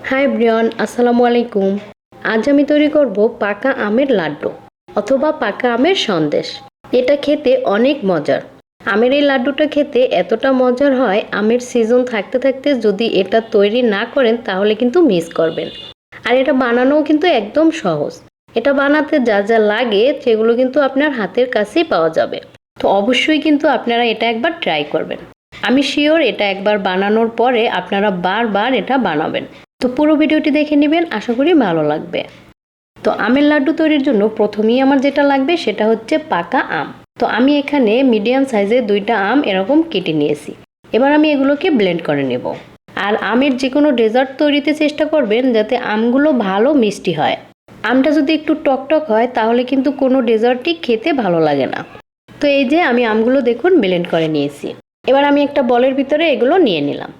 High Brian, আসসালামু আলাইকুম। আজ আমি তৈরি করব পাকা আমের লাড্ডু অথবা পাকা আমের সন্দেশ। এটা খেতে অনেক মজার। আমের এই লাড্ডুটা খেতে এতটা মজার হয়, আমের সিজন থাকতে থাকতে যদি এটা তৈরি না করেন তাহলে কিন্তু মিস করবেন। আর এটা বানানোও কিন্তু একদম সহজ। এটা বানাতে যা যা লাগে সেগুলো কিন্তু আপনার হাতের কাছেই পাওয়া যাবে। তো অবশ্যই কিন্তু আপনারা এটা একবার ট্রাই করবেন। আমি শিওর এটা একবার বানানোর পরে আপনারা বারবার এটা বানাবেন। তো পুরো ভিডিওটি দেখে নেবেন, আশা করি ভালো লাগবে। তো আমের লাড্ডু তৈরির জন্য প্রথমেই আমার যেটা লাগবে সেটা হচ্ছে পাকা আম। তো আমি এখানে মিডিয়াম সাইজের 2টা আম এরকম কেটে নিয়েছি। এবার আমি এগুলোকে ব্লেন্ড করে নেব। আর আমের যে কোনো ডেজার্ট তৈরিতে চেষ্টা করবেন যাতে আমগুলো ভালো মিষ্টি হয়। আমটা যদি একটু টকটক হয় তাহলে কিন্তু কোনো ডেজার্টই খেতে ভালো লাগে না। তো এই যে আমি আমগুলো দেখুন ব্লেন্ড করে নিয়েছি। এবার আমি একটা বলের ভিতরে এগুলো নিয়ে নিলাম।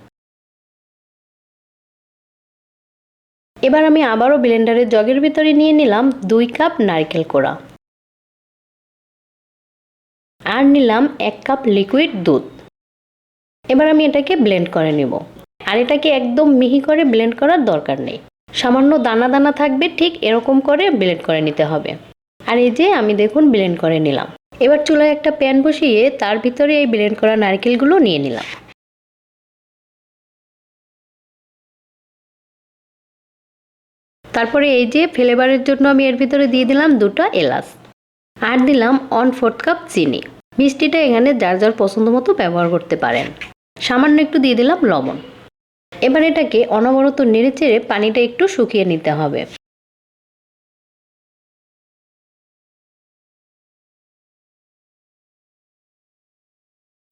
এবার আমি আবারও ব্লেন্ডারের জগের ভিতরে নিয়ে নিলাম 2 কাপ নারকেল কোড়া আর নিলাম 1 কাপ লিকুইড দুধ। এবার আমি এটাকে ব্লেন্ড করে নেব। আর এটাকে একদম মিহি করে ব্লেন্ড করার দরকার নেই, সামান্য দানা দানা থাকবে, ঠিক এরকম করে ব্লেন্ড করে নিতে হবে। আর এই যে আমি দেখুন ব্লেন্ড করে নিলাম। এবার চুলায় একটা প্যান বসিয়ে তার ভিতরে এই ব্লেন্ড করা নারকেলগুলো নিয়ে নিলাম। তারপরে এই যে ফ্লেভারের জন্য আমি এর ভিতরে দিয়ে দিলাম 2টা এলাচ আর দিলাম 1/4 কাপ চিনি। মিষ্টিটা এখানে যার যার পছন্দ মতো ব্যবহার করতে পারেন। সামান্য একটু দিয়ে দিলাম লবণ। এবার এটাকে অনবরত নেড়েচেড়ে পানিটা একটু শুকিয়ে নিতে হবে।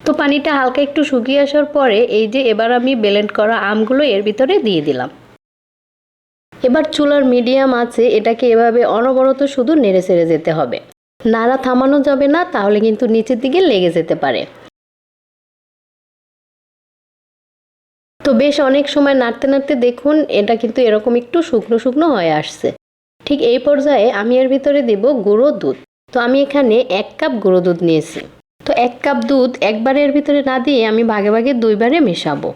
তো পানিটা হালকা একটু শুকিয়ে আসার পরে এই যে এবার আমি ব্লেন্ড করা আমগুলো এর ভিতরে দিয়ে দিলাম। এবার চুলার মিডিয়াম আছে এটাকে এভাবে অনবরত শুধু নেড়েচেড়ে যেতে হবে। নাড়া থামানো যাবে না, তাহলে কিন্তু নিচের দিকে লেগে যেতে পারে। তো বেশ অনেক সময় নাড়তে নাড়তে দেখুন এটা কিন্তু এরকম একটু শুকনো শুকনো হয়ে আসছে। ঠিক এই পর্যায়ে আমি এর ভিতরে দেব গুঁড়ো দুধ। তো আমি এখানে 1 কাপ গুঁড়ো দুধ নিয়েছি। তো 1 কাপ দুধ একবারে এর ভিতরে না দিয়ে আমি ভাগে ভাগে 2বারে মেশাবো।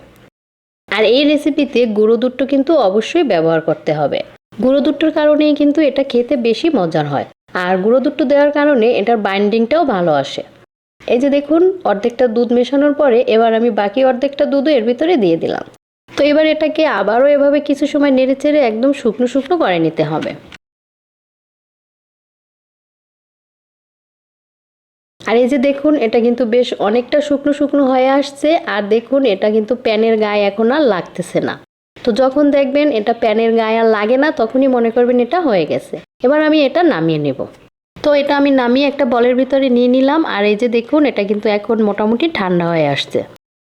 আর এই রেসিপিতে গুঁড়ো দুধটা কিন্তু অবশ্যই ব্যবহার করতে হবে। গুঁড়ো দুধটার কারণেই কিন্তু এটা খেতে বেশি মজার হয়। আর গুঁড়ো দুধটা দেওয়ার কারণে এটার বাইন্ডিংটাও ভালো আসে। এই যে দেখুন অর্ধেকটা দুধ মেশানোর পরে এবার আমি বাকি অর্ধেকটা দুধও এর ভিতরে দিয়ে দিলাম। তো এবার এটাকে আবারও এভাবে কিছু সময় নেড়েচেড়ে একদম শুকনো শুকনো করে নিতে হবে। আর এই যে দেখুন এটা কিন্তু বেশ অনেকটা শুকনো শুকনো হয়ে আসছে। আর দেখুন এটা কিন্তু প্যানের গায়ে এখন আর লাগতেছে না। তো যখন দেখবেন এটা প্যানের গায়ে আর লাগে না তখনই মনে করবেন এটা হয়ে গেছে। এবার আমি এটা নামিয়ে নেব। তো এটা আমি নামিয়ে একটা বলের ভিতরে নিয়ে নিলাম। আর এই যে দেখুন এটা কিন্তু এখন মোটামুটি ঠান্ডা হয়ে আসছে।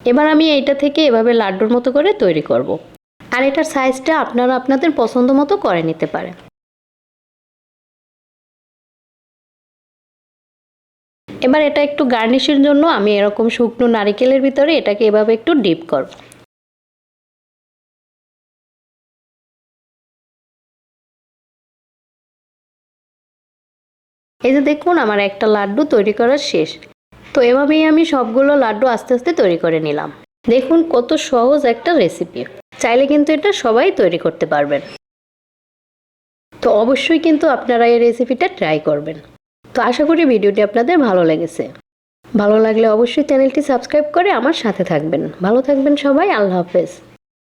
এবার আমি এইটা থেকে এভাবে লাড্ডুর মতো করে তৈরি করব। আর এটার সাইজটা আপনারা আপনাদের পছন্দ মতো করে নিতে পারেন। এবার এটা একটু গার্নিশের জন্য আমি এরকম শুকনো নারকেলের ভিতরে এটাকে এভাবে একটু ডিপ করব। এই যে দেখুন আমার একটা লাড্ডু তৈরি করা শেষ। তো এভাবেই আমি সবগুলো লাড্ডু আস্তে আস্তে তৈরি করে নিলাম। দেখুন কত সহজ একটা রেসিপি, চাইলে কিন্তু এটা সবাই তৈরি করতে পারবেন। তো অবশ্যই কিন্তু আপনারা এই রেসিপিটা ট্রাই করবেন। তো আশা করি ভিডিওটি আপনাদের ভালো লেগেছে। ভালো লাগলে অবশ্যই চ্যানেলটি সাবস্ক্রাইব করে আমার সাথে থাকবেন। ভালো থাকবেন সবাই, আল্লাহ হাফেজ।